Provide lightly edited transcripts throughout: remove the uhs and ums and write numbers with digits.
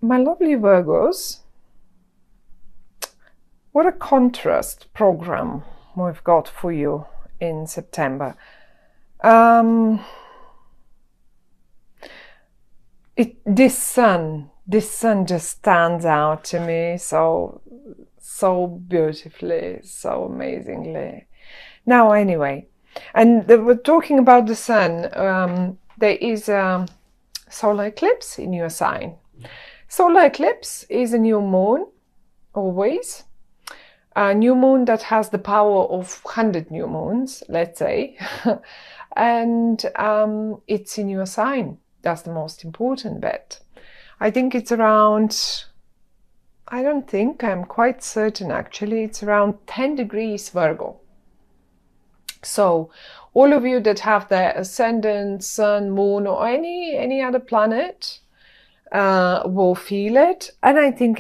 My lovely Virgos, what a contrast program we've got for you in September. Um, this sun just stands out to me so beautifully, so amazingly. Now, anyway, and we're talking about the sun. There is a solar eclipse in your sign. Solar eclipse is a new moon, always. A new moon that has the power of 100 new moons, let's say. And it's in your sign. That's the most important bit. I think it's around, I'm quite certain actually, it's around 10 degrees Virgo. So all of you that have the ascendant, sun, moon, or any other planet will feel it. And I think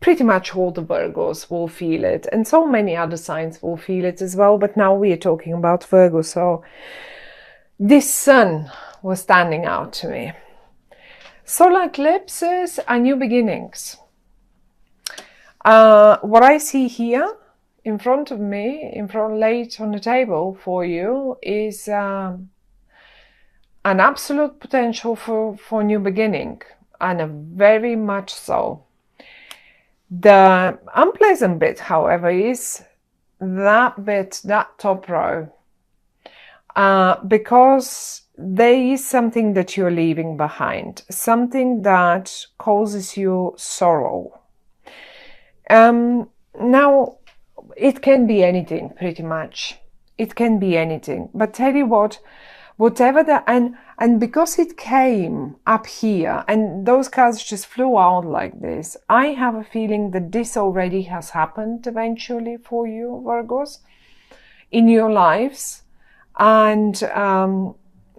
pretty much all the Virgos will feel it. And so many other signs will feel it as well. But now we are talking about Virgo. So this sun was standing out to me. Solar eclipses are new beginnings. What I see here in front of me, laid on the table for you, is an absolute potential for new beginning, and a very much so. The unpleasant bit, however, is that top row, because there is something that you're leaving behind, something that causes you sorrow. Now, it can be anything, pretty much. It can be anything. But tell you what, whatever and because it came up here and those cards just flew out like this, I have a feeling that this already has happened eventually for you, Virgos, in your lives. And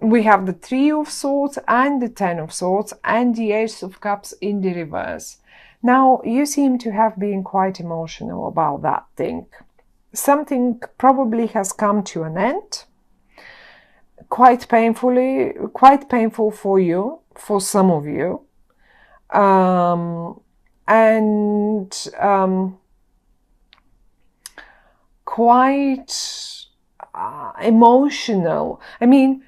we have the Three of Swords and the Ten of Swords and the Ace of Cups in the reverse. Now, you seem to have been quite emotional about that thing. Something probably has come to an end, quite painful for you, for some of you, and quite emotional. I mean,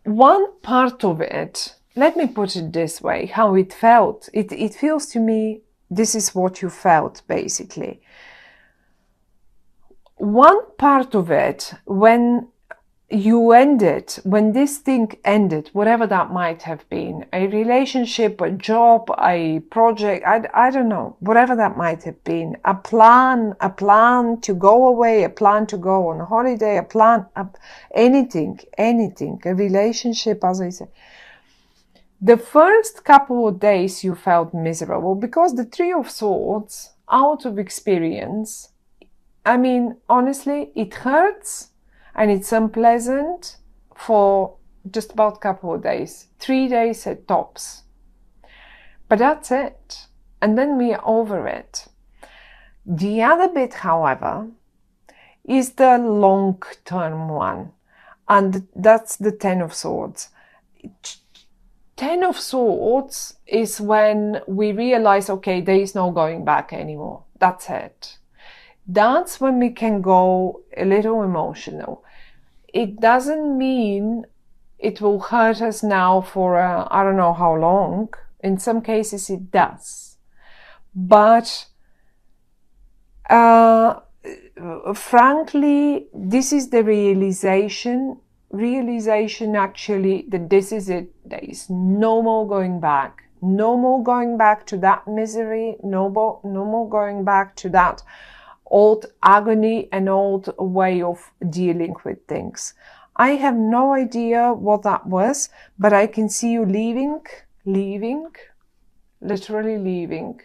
one part of it, let me put it this way, how it felt. It feels to me, this is what you felt, basically. One part of it, when this thing ended, whatever that might have been, a relationship, a job, a project, I don't know, whatever that might have been, a plan to go away, a plan to go on holiday, anything, a relationship, as I said. The first couple of days you felt miserable because the Three of Swords, out of experience, I mean, honestly, it hurts and it's unpleasant for just about a couple of days, 3 days at tops. But that's it. And then we are over it. The other bit, however, is the long-term one. And that's the Ten of Swords. Ten of Swords is when we realize, okay, there is no going back anymore. That's it. That's when we can go a little emotional. It doesn't mean it will hurt us now for I don't know how long. In some cases it does. But frankly, this is the realization actually that this is it. There is no more going back. No more going back to that misery. No more going back to that old agony and old way of dealing with things. I have no idea what that was, but I can see you leaving, literally leaving.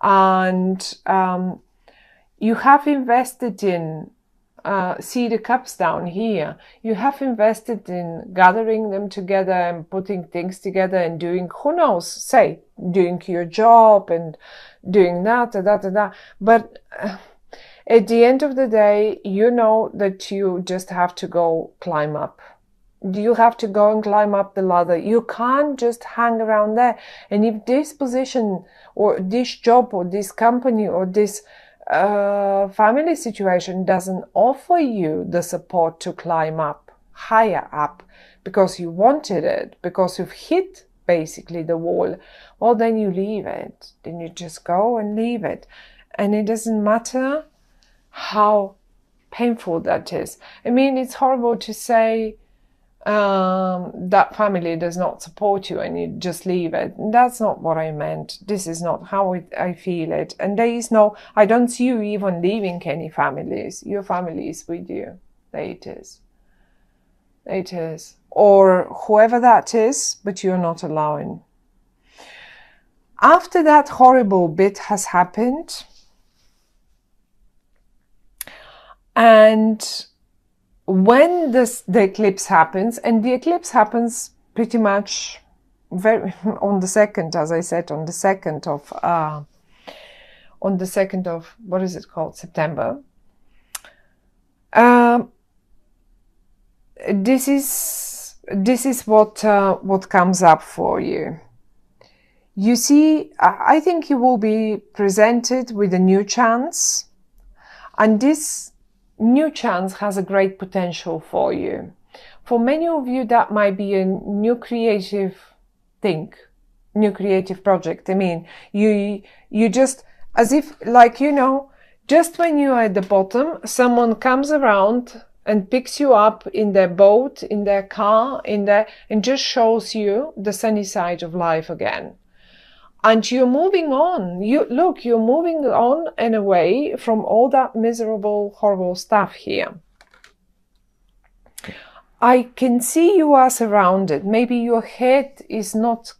And you have invested in, see the cups down here, you have invested in gathering them together and putting things together and doing, who knows, doing your job and doing that. But at the end of the day, you know that you just have to go climb up. You have to go and climb up the ladder. You can't just hang around there. And if this position or this job or this company or this family situation doesn't offer you the support to climb up, higher up, because you wanted it, because you've hit basically the wall, well, then you leave it. Then you just go and leave it. And it doesn't matter how painful that is. I mean, it's horrible to say that family does not support you and you just leave it. That's not what I meant. This is not how I feel it. And there is no, I don't see you even leaving any families. Your family is with you. There it is. It is. Or whoever that is, but you're not allowing. After that horrible bit has happened, and when the eclipse happens, and the eclipse happens pretty much on the 2nd, as I said, on the 2nd of what is it called, September. This is what comes up for you. You see, I think you will be presented with a new chance, and this new chance has a great potential for you. For many of you, that might be a new creative thing, new creative project. I mean, you just, as if, like, you know, just when you are at the bottom, someone comes around and picks you up in their boat, in their car, and just shows you the sunny side of life again. And you're moving on. You're moving on and away from all that miserable, horrible stuff here. I can see you are surrounded. Maybe your head is not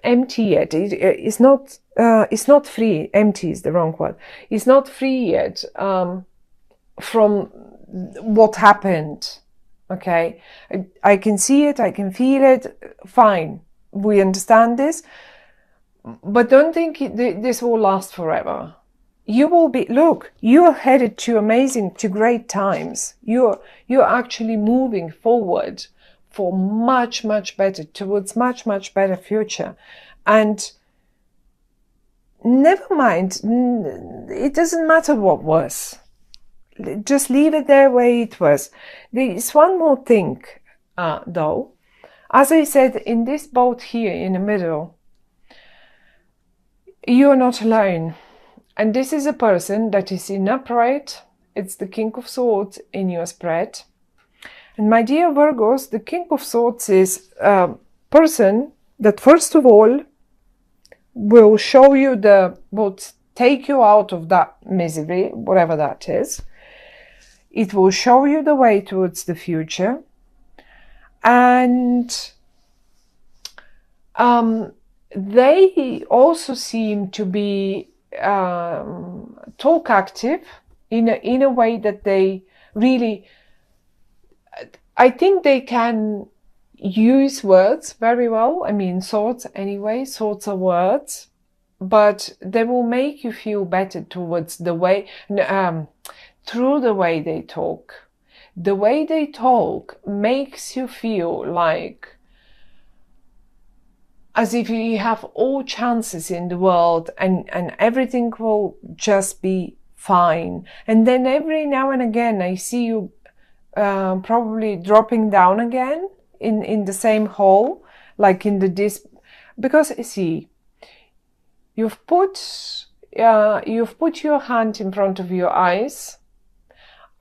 empty yet. It's not free. Empty is the wrong word. It's not free yet from what happened. Okay, I can see it. I can feel it. Fine, we understand this. But don't think this will last forever. You will be, look, you are headed to great times. You're actually moving forward for much, much better, towards much, much better future. And never mind, it doesn't matter what was. Just leave it there where it was. There's one more thing, though. As I said, in this boat here in the middle, you're not alone. And this is a person that is in upright. It's the King of Swords in your spread. And my dear Virgos, the King of Swords is a person that first of all will show you will take you out of that misery, whatever that is. It will show you the way towards the future. And they also seem to be talk active in a way that they really, I think they can use words very well. I mean, thoughts anyway, thoughts are words, but they will make you feel better towards the way, through the way they talk. The way they talk makes you feel like as if you have all chances in the world and everything will just be fine. And then every now and again, I see you probably dropping down again in the same hole, like in the because see, you've put your hand in front of your eyes,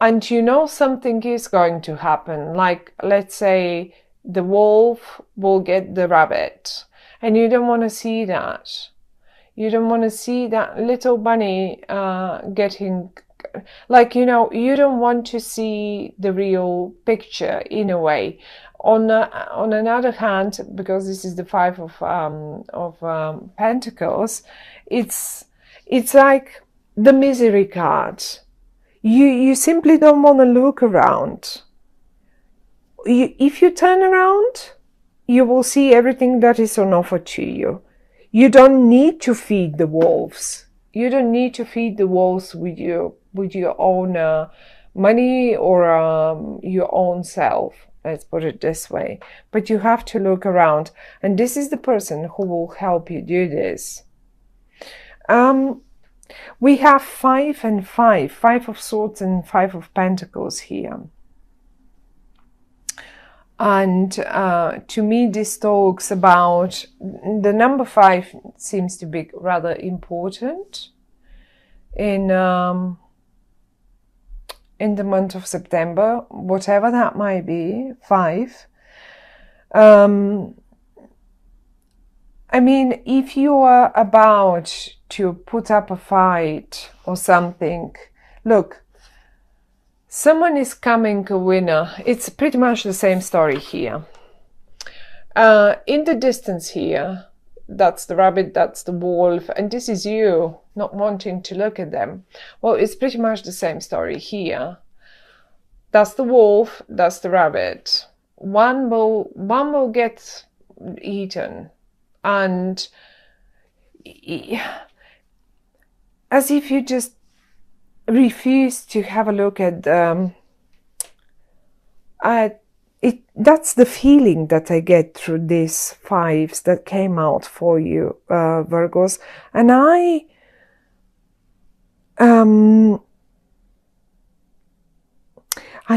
and you know something is going to happen. Like, let's say the wolf will get the rabbit. And you don't want to see that. You don't want to see that little bunny getting, like, you know, you don't want to see the real picture in a way. On another hand, because this is the Five of Pentacles, it's like the misery card. You simply don't want to look around. If you turn around, you will see everything that is on offer to you. You don't need to feed the wolves. You don't need to feed the wolves with your own money or your own self. Let's put it this way. But you have to look around. And this is the person who will help you do this. We have 5 and 5. 5 of Swords and 5 of Pentacles here. And to me, this talks about the number 5 seems to be rather important in the month of September, whatever that might be. 5. I mean, if you are about to put up a fight or something, look, someone is coming a winner. It's pretty much the same story here. In the distance here, that's the rabbit, that's the wolf, and this is you not wanting to look at them. Well, it's pretty much the same story here. That's the wolf, that's the rabbit. One will get eaten. And as if you just refuse to have a look at it. That's the feeling that I get through these 5s that came out for you, Virgos. And I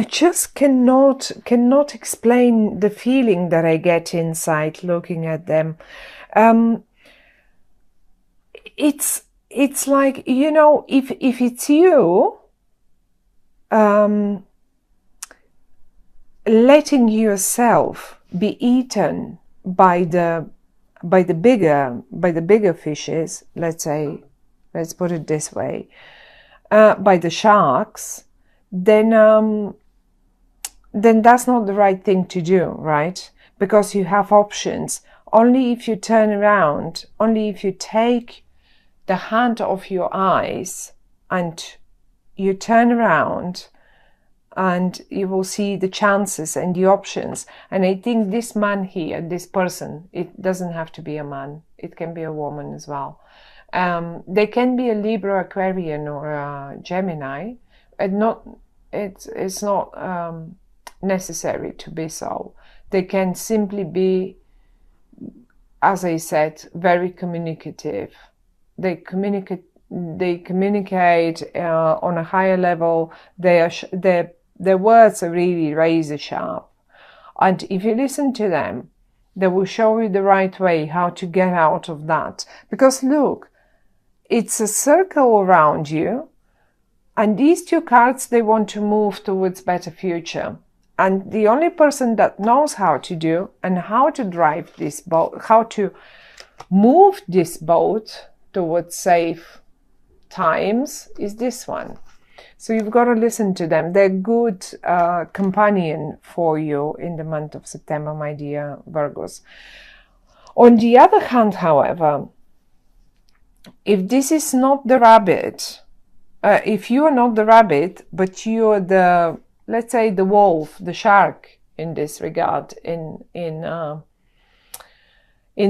just cannot explain the feeling that I get inside looking at them. It's like, you know, if it's you letting yourself be eaten by the bigger fishes, let's put it this way, by the sharks, then that's not the right thing to do, right? Because you have options. Only if you turn around, only if you take the hand off your eyes and you turn around, and you will see the chances and the options. And I think this man here, this person, it doesn't have to be a man. It can be a woman as well. They can be a Libra, Aquarian, or a Gemini. It's not necessary to be so. They can simply be, as I said, very communicative. They communicate on a higher level. Their words are really razor sharp. And if you listen to them, they will show you the right way how to get out of that. Because look, it's a circle around you. And these 2 cards, they want to move towards better future. And the only person that knows how to do and how to drive this boat, how to move this boat towards safe times, is this one. So you've got to listen to them. They're good companion for you in the month of September, my dear Virgos. On the other hand, however, if this is not the rabbit, if you are not the rabbit, but you are the, let's say, the wolf, the shark in this regard, in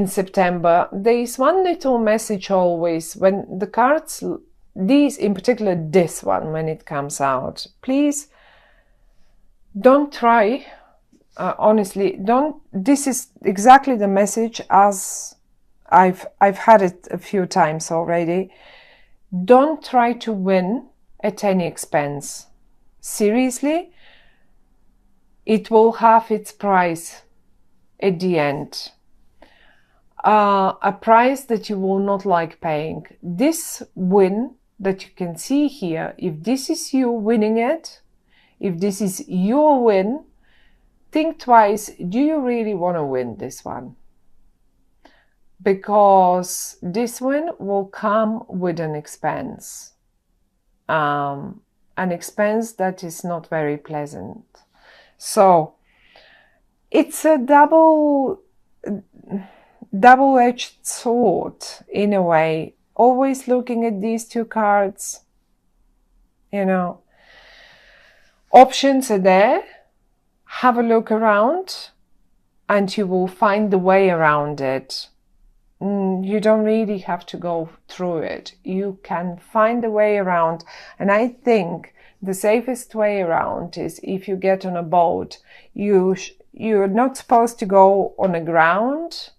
September, there is one little message always when the cards, these in particular, this one, when it comes out, please don't try, honestly, don't, this is exactly the message as I've had it a few times already. Don't try to win at any expense. Seriously, it will have its price at the end. A price that you will not like paying. This win that you can see here, if this is you winning it, if this is your win, think twice, do you really want to win this one? Because this win will come with an expense. An expense that is not very pleasant. So it's a double-edged sword in a way. Always looking at these 2 cards, you know, options are there. Have a look around and you will find the way around it. You don't really have to go through it. You can find a way around. And I think The safest way around is if you get on a boat, you're not supposed to go on the ground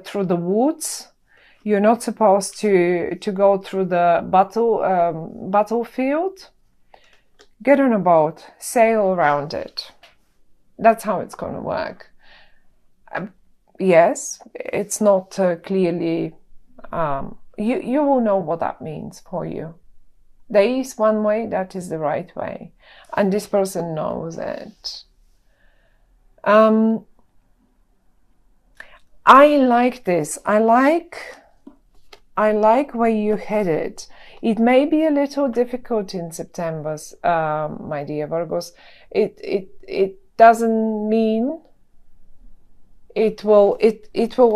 through the woods. You're not supposed to go through the battlefield. Get on a boat, sail around it. That's how it's going to work. Yes, it's not clearly. You will know what that means for you. There is one way that is the right way, and this person knows it. I like this. I like where you headed. It may be a little difficult in September, my dear Virgos. It doesn't mean it will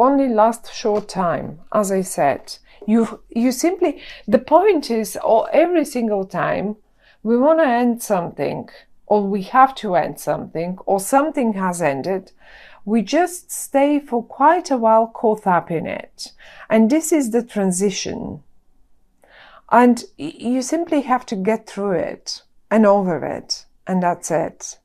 only last a short time. As I said, you simply, the point is, every single time we want to end something, or we have to end something, or something has ended, we just stay for quite a while caught up in it. And this is the transition. And you simply have to get through it and over it. And that's it.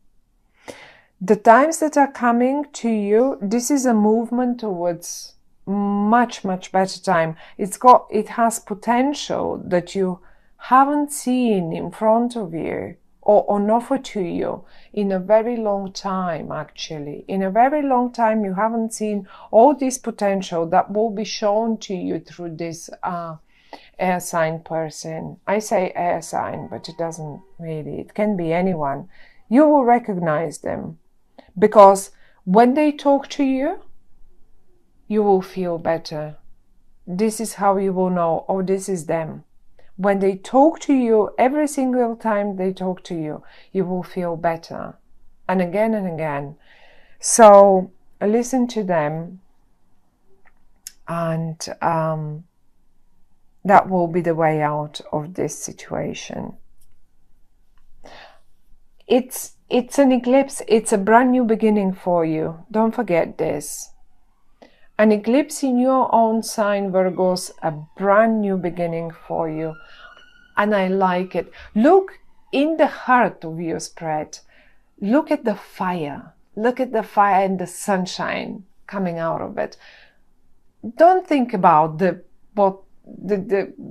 The times that are coming to you, this is a movement towards much, much better time. It has potential that you haven't seen in front of you or on offer to you in a very long time, actually. In a very long time, you haven't seen all this potential that will be shown to you through this air sign person. I say air sign, but it doesn't really. It can be anyone. You will recognize them because when they talk to you, you will feel better. This is how you will know, oh, this is them. When they talk to you, every single time they talk to you, you will feel better. And again and again. So listen to them, and that will be the way out of this situation. It's an eclipse. It's a brand new beginning for you. Don't forget this. An eclipse in your own sign, Virgos, a brand new beginning for you. And I like it. Look in the heart of your spread. Look at the fire. Look at the fire and the sunshine coming out of it. Don't think about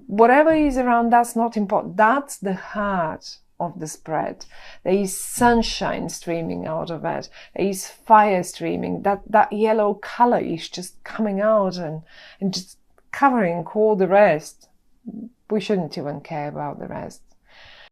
whatever is around. That's not important. That's the heart of the spread. There is sunshine streaming out of it. There is fire streaming. That yellow color is just coming out and just covering all the rest. We shouldn't even care about the rest.